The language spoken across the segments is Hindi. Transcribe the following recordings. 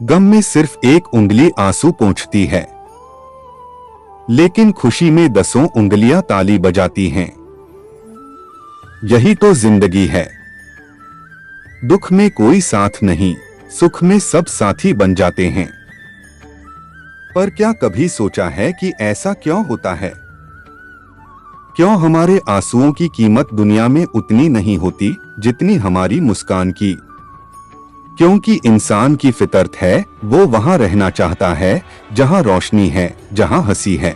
गम में सिर्फ एक उंगली आंसू पोंछती है, लेकिन खुशी में 10 उंगलियां ताली बजाती हैं। यही तो जिंदगी है। दुख में कोई साथ नहीं, सुख में सब साथी बन जाते हैं। पर क्या कभी सोचा है कि ऐसा क्यों होता है? क्यों हमारे आंसुओं की कीमत दुनिया में उतनी नहीं होती जितनी हमारी मुस्कान की? क्योंकि इंसान की फितरत है, वो वहां रहना चाहता है जहां रोशनी है, जहां हंसी है।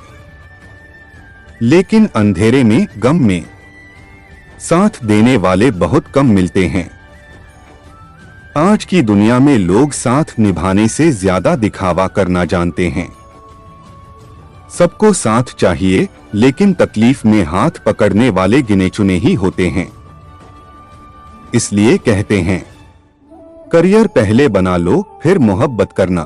लेकिन अंधेरे में, गम में साथ देने वाले बहुत कम मिलते हैं। आज की दुनिया में लोग साथ निभाने से ज्यादा दिखावा करना जानते हैं। सबको साथ चाहिए, लेकिन तकलीफ में हाथ पकड़ने वाले गिने चुने ही होते हैं। इसलिए कहते हैं, करियर पहले बना लो, फिर मोहब्बत करना।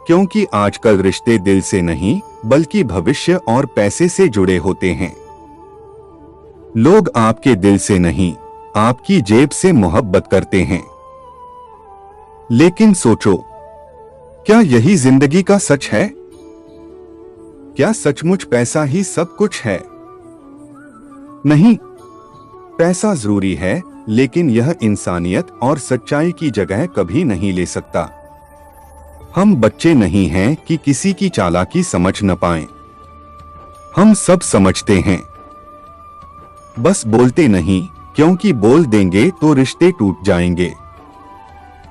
क्योंकि आजकल रिश्ते दिल से नहीं, बल्कि भविष्य और पैसे से जुड़े होते हैं। लोग आपके दिल से नहीं, आपकी जेब से मोहब्बत करते हैं। लेकिन सोचो, क्या यही जिंदगी का सच है? क्या सचमुच पैसा ही सब कुछ है? नहीं, पैसा जरूरी है, लेकिन यह इंसानियत और सच्चाई की जगह कभी नहीं ले सकता। हम बच्चे नहीं हैं कि किसी की चालाकी समझ न पाएं। हम सब समझते हैं, बस बोलते नहीं, क्योंकि बोल देंगे तो रिश्ते टूट जाएंगे।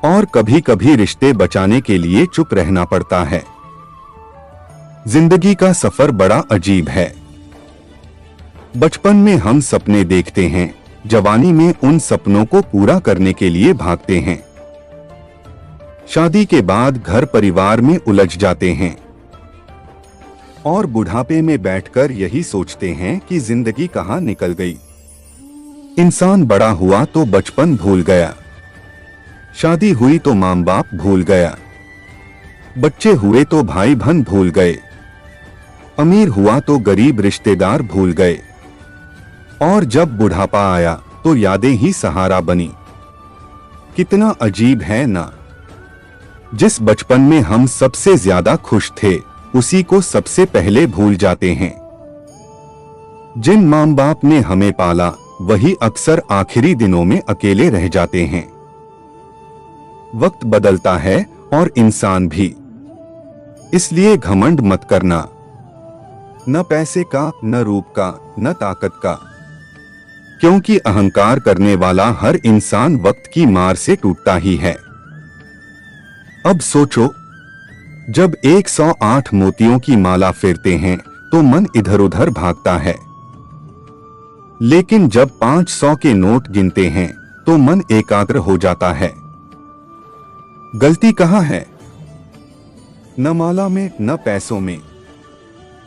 और कभी कभी रिश्ते बचाने के लिए चुप रहना पड़ता है। जिंदगी का सफर बड़ा अजीब है। बचपन में हम सपने देखते हैं, जवानी में उन सपनों को पूरा करने के लिए भागते हैं। शादी के बाद घर परिवार में उलझ जाते हैं और बुढ़ापे में बैठकर यही सोचते हैं कि जिंदगी कहां निकल गई। इंसान बड़ा हुआ तो बचपन भूल गया, शादी हुई तो मां बाप भूल गया, बच्चे हुए तो भाई बहन भूल गए, अमीर हुआ तो गरीब रिश्तेदार भूल गए, और जब बुढ़ापा आया तो यादें ही सहारा बनी। कितना अजीब है ना? जिस बचपन में हम सबसे ज्यादा खुश थे, उसी को सबसे पहले भूल जाते हैं। जिन मां बाप ने हमें पाला, वही अक्सर आखिरी दिनों में अकेले रह जाते हैं। वक्त बदलता है और इंसान भी, इसलिए घमंड मत करना, न पैसे का, न रूप का, न ताकत का। क्योंकि अहंकार करने वाला हर इंसान वक्त की मार से टूटता ही है। अब सोचो, जब 108 मोतियों की माला फेरते हैं तो मन इधर उधर भागता है, लेकिन जब 500 के नोट गिनते हैं तो मन एकाग्र हो जाता है। गलती कहाँ है? न माला में, न पैसों में।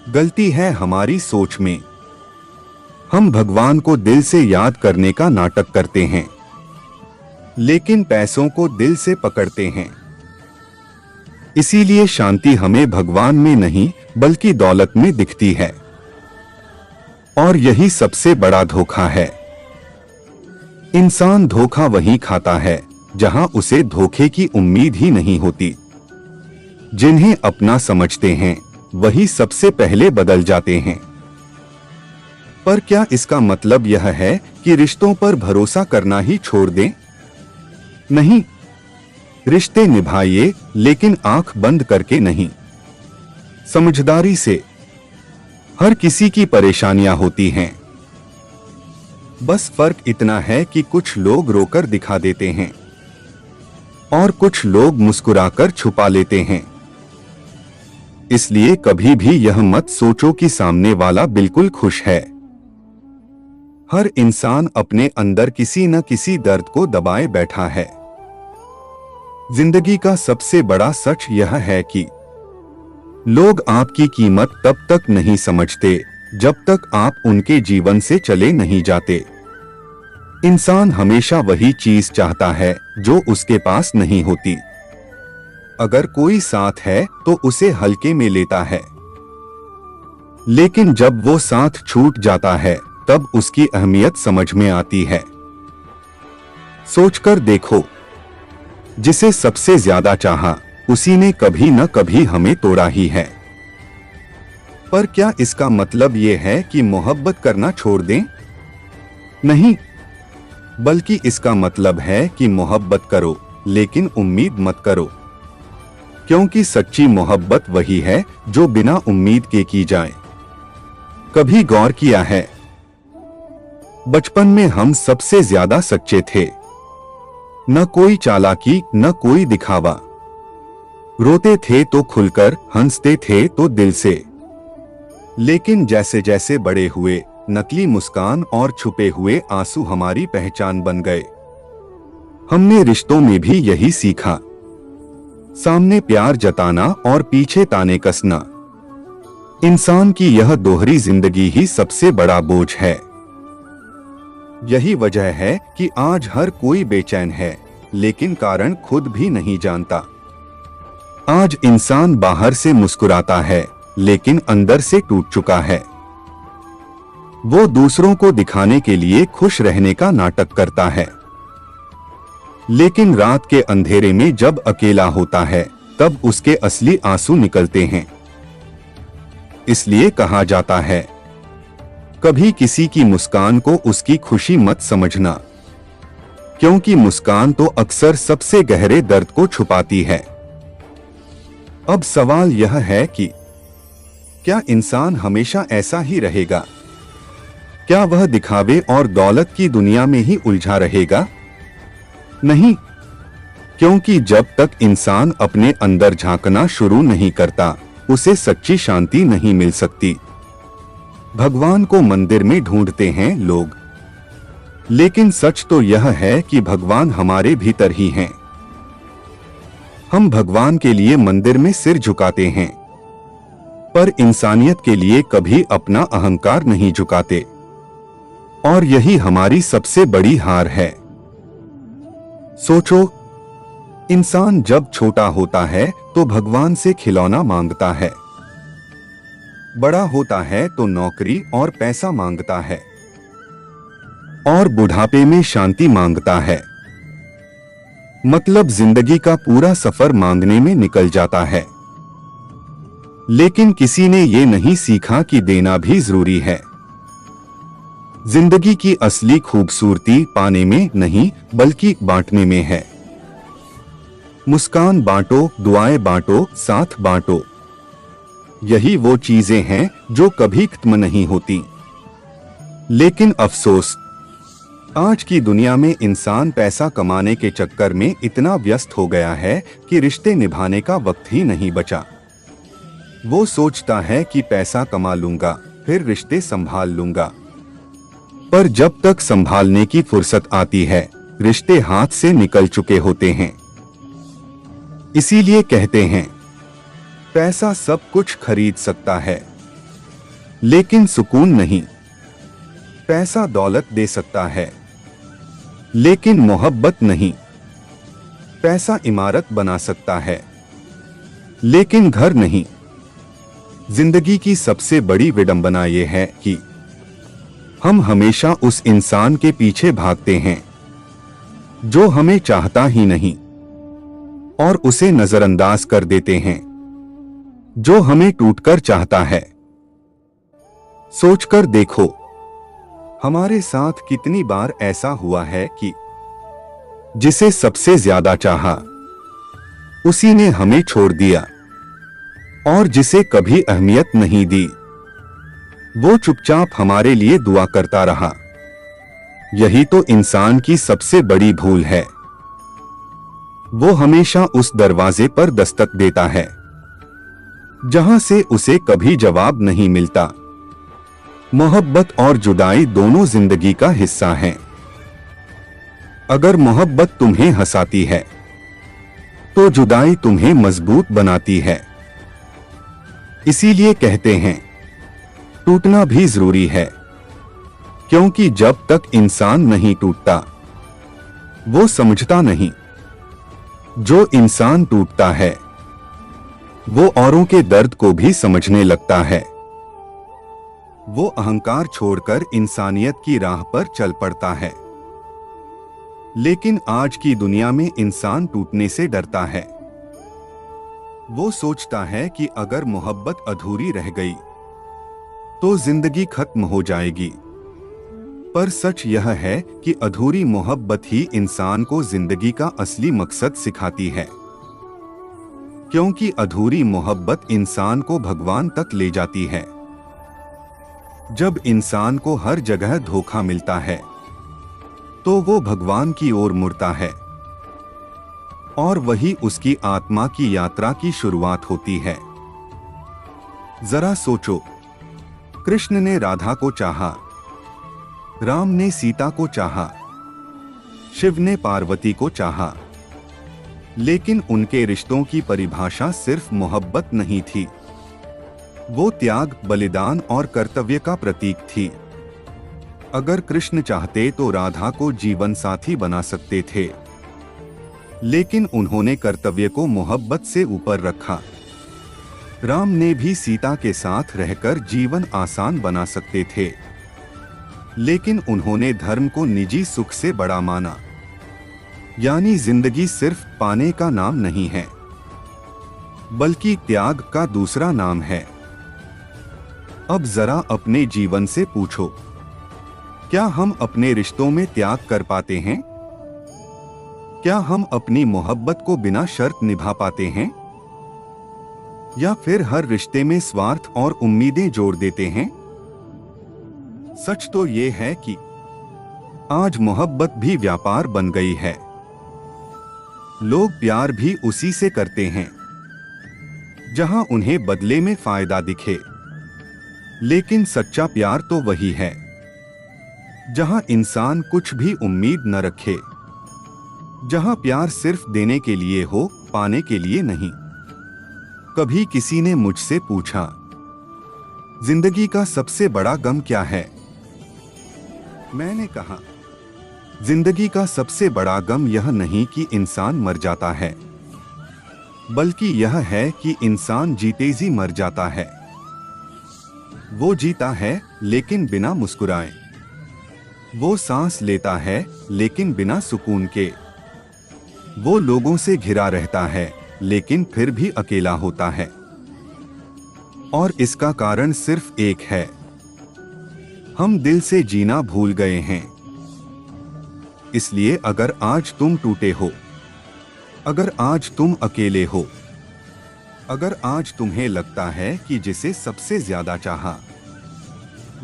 गलती है हमारी सोच में। हम भगवान को दिल से याद करने का नाटक करते हैं, लेकिन पैसों को दिल से पकड़ते हैं। इसीलिए शांति हमें भगवान में नहीं, बल्कि दौलत में दिखती है। और यही सबसे बड़ा धोखा है। इंसान धोखा वहीं खाता है जहां उसे धोखे की उम्मीद ही नहीं होती। जिन्हें अपना समझते हैं, वही सबसे पहले बदल जाते हैं। पर क्या इसका मतलब यह है कि रिश्तों पर भरोसा करना ही छोड़ दें? नहीं, रिश्ते निभाइए, लेकिन आंख बंद करके नहीं, समझदारी से। हर किसी की परेशानियां होती हैं। बस फर्क इतना है कि कुछ लोग रोकर दिखा देते हैं और कुछ लोग मुस्कुराकर छुपा लेते हैं। इसलिए कभी भी यह मत सोचो कि सामने वाला बिल्कुल खुश है। हर इंसान अपने अंदर किसी न किसी दर्द को दबाए बैठा है। जिंदगी का सबसे बड़ा सच यह है कि लोग आपकी कीमत तब तक नहीं समझते जब तक आप उनके जीवन से चले नहीं जाते। इंसान हमेशा वही चीज चाहता है जो उसके पास नहीं होती। अगर कोई साथ है तो उसे हल्के में लेता है, लेकिन जब वो साथ छूट जाता है तब उसकी अहमियत समझ में आती है। सोचकर देखो, जिसे सबसे ज्यादा चाहा, उसी ने कभी न कभी हमें तोड़ा ही है। पर क्या इसका मतलब ये है कि मोहब्बत करना छोड़ दें? नहीं, बल्कि इसका मतलब है कि मोहब्बत करो, लेकिन उम्मीद मत करो, क्योंकि सच्ची मोहब्बत वही है जो बिना उम्मीद के की जाए। कभी गौर किया है, बचपन में हम सबसे ज्यादा सच्चे थे। न कोई चालाकी, न कोई दिखावा। रोते थे तो खुलकर, हंसते थे तो दिल से। लेकिन जैसे जैसे बड़े हुए, नकली मुस्कान और छुपे हुए आंसू हमारी पहचान बन गए। हमने रिश्तों में भी यही सीखा, सामने प्यार जताना और पीछे ताने कसना। इंसान की यह दोहरी जिंदगी ही सबसे बड़ा बोझ है। यही वजह है कि आज हर कोई बेचैन है, लेकिन कारण खुद भी नहीं जानता। आज इंसान बाहर से मुस्कुराता है, लेकिन अंदर से टूट चुका है। वो दूसरों को दिखाने के लिए खुश रहने का नाटक करता है, लेकिन रात के अंधेरे में जब अकेला होता है, तब उसके असली आंसू निकलते हैं। इसलिए कहा जाता है, कभी किसी की मुस्कान को उसकी खुशी मत समझना, क्योंकि मुस्कान तो अक्सर सबसे गहरे दर्द को छुपाती है। अब सवाल यह है कि क्या इंसान हमेशा ऐसा ही रहेगा? क्या वह दिखावे और दौलत की दुनिया में ही उलझा रहेगा? नहीं, क्योंकि जब तक इंसान अपने अंदर झांकना शुरू नहीं करता, उसे सच्ची शांति नहीं मिल सकती। भगवान को मंदिर में ढूंढते हैं लोग, लेकिन सच तो यह है कि भगवान हमारे भीतर ही हैं। हम भगवान के लिए मंदिर में सिर झुकाते हैं, पर इंसानियत के लिए कभी अपना अहंकार नहीं झुकाते, और यही हमारी सबसे बड़ी हार है। सोचो, इंसान जब छोटा होता है तो भगवान से खिलौना मांगता है, बड़ा होता है तो नौकरी और पैसा मांगता है, और बुढ़ापे में शांति मांगता है। मतलब जिंदगी का पूरा सफर मांगने में निकल जाता है। लेकिन किसी ने ये नहीं सीखा कि देना भी जरूरी है। जिंदगी की असली खूबसूरती पाने में नहीं, बल्कि बांटने में है। मुस्कान बांटो, दुआएं बांटो, साथ बांटो। यही वो चीजें हैं जो कभी खत्म नहीं होती। लेकिन अफसोस, आज की दुनिया में इंसान पैसा कमाने के चक्कर में इतना व्यस्त हो गया है कि रिश्ते निभाने का वक्त ही नहीं बचा। वो सोचता है कि पैसा कमा लूंगा, फिर रिश्ते संभाल लूंगा, पर जब तक संभालने की फुर्सत आती है, रिश्ते हाथ से निकल चुके होते हैं। इसीलिए कहते हैं, पैसा सब कुछ खरीद सकता है, लेकिन सुकून नहीं। पैसा दौलत दे सकता है, लेकिन मोहब्बत नहीं। पैसा इमारत बना सकता है, लेकिन घर नहीं। जिंदगी की सबसे बड़ी विडंबना यह है कि हम हमेशा उस इंसान के पीछे भागते हैं जो हमें चाहता ही नहीं, और उसे नजरअंदाज कर देते हैं जो हमें टूटकर चाहता है। सोचकर देखो, हमारे साथ कितनी बार ऐसा हुआ है कि जिसे सबसे ज्यादा चाहा, उसी ने हमें छोड़ दिया, और जिसे कभी अहमियत नहीं दी, वो चुपचाप हमारे लिए दुआ करता रहा। यही तो इंसान की सबसे बड़ी भूल है। वो हमेशा उस दरवाजे पर दस्तक देता है जहां से उसे कभी जवाब नहीं मिलता। मोहब्बत और जुदाई दोनों जिंदगी का हिस्सा हैं। अगर मोहब्बत तुम्हें हंसाती है, तो जुदाई तुम्हें मजबूत बनाती है। इसीलिए कहते हैं, टूटना भी जरूरी है, क्योंकि जब तक इंसान नहीं टूटता, वो समझता नहीं। जो इंसान टूटता है, वो औरों के दर्द को भी समझने लगता है। वो अहंकार छोड़कर इंसानियत की राह पर चल पड़ता है। लेकिन आज की दुनिया में इंसान टूटने से डरता है। वो सोचता है कि अगर मोहब्बत अधूरी रह गई तो जिंदगी खत्म हो जाएगी। पर सच यह है कि अधूरी मोहब्बत ही इंसान को जिंदगी का असली मकसद सिखाती है, क्योंकि अधूरी मोहब्बत इंसान को भगवान तक ले जाती है। जब इंसान को हर जगह धोखा मिलता है तो वो भगवान की ओर मुड़ता है, और वही उसकी आत्मा की यात्रा की शुरुआत होती है। जरा सोचो, कृष्ण ने राधा को चाहा, राम ने सीता को चाहा, शिव ने पार्वती को चाहा, लेकिन उनके रिश्तों की परिभाषा सिर्फ मोहब्बत नहीं थी। वो त्याग, बलिदान और कर्तव्य का प्रतीक थी। अगर कृष्ण चाहते तो राधा को जीवन साथी बना सकते थे, लेकिन उन्होंने कर्तव्य को मोहब्बत से ऊपर रखा। राम ने भी सीता के साथ रहकर जीवन आसान बना सकते थे, लेकिन उन्होंने धर्म को निजी सुख से बड़ा माना। यानी जिंदगी सिर्फ पाने का नाम नहीं है, बल्कि त्याग का दूसरा नाम है। अब जरा अपने जीवन से पूछो, क्या हम अपने रिश्तों में त्याग कर पाते हैं? क्या हम अपनी मोहब्बत को बिना शर्त निभा पाते हैं? या फिर हर रिश्ते में स्वार्थ और उम्मीदें जोड़ देते हैं? सच तो ये है कि आज मोहब्बत भी व्यापार बन गई है। लोग प्यार भी उसी से करते हैं जहां उन्हें बदले में फायदा दिखे। लेकिन सच्चा प्यार तो वही है जहां इंसान कुछ भी उम्मीद न रखे, जहां प्यार सिर्फ देने के लिए हो, पाने के लिए नहीं। कभी किसी ने मुझसे पूछा, जिंदगी का सबसे बड़ा गम क्या है? मैंने कहा, जिंदगी का सबसे बड़ा गम यह नहीं कि इंसान मर जाता है, बल्कि यह है कि इंसान जीते जी मर जाता है। वो जीता है लेकिन बिना मुस्कुराए, वो सांस लेता है लेकिन बिना सुकून के, वो लोगों से घिरा रहता है लेकिन फिर भी अकेला होता है। और इसका कारण सिर्फ एक है, हम दिल से जीना भूल गए हैं। इसलिए अगर आज तुम टूटे हो, अगर आज तुम अकेले हो, अगर आज तुम्हें लगता है कि जिसे सबसे ज्यादा चाहा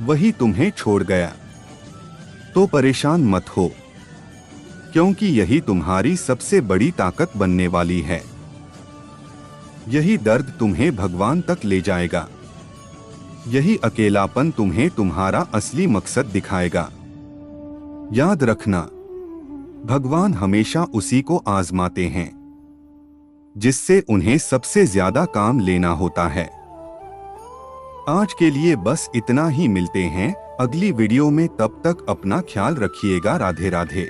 वही तुम्हें छोड़ गया, तो परेशान मत हो, क्योंकि यही तुम्हारी सबसे बड़ी ताकत बनने वाली है। यही दर्द तुम्हें भगवान तक ले जाएगा। यही अकेलापन तुम्हें तुम्हारा असली मकसद दिखाएगा। याद रखना, भगवान हमेशा उसी को आजमाते हैं जिससे उन्हें सबसे ज्यादा काम लेना होता है। आज के लिए बस इतना ही। मिलते हैं अगली वीडियो में, तब तक अपना ख्याल रखिएगा। राधे राधे।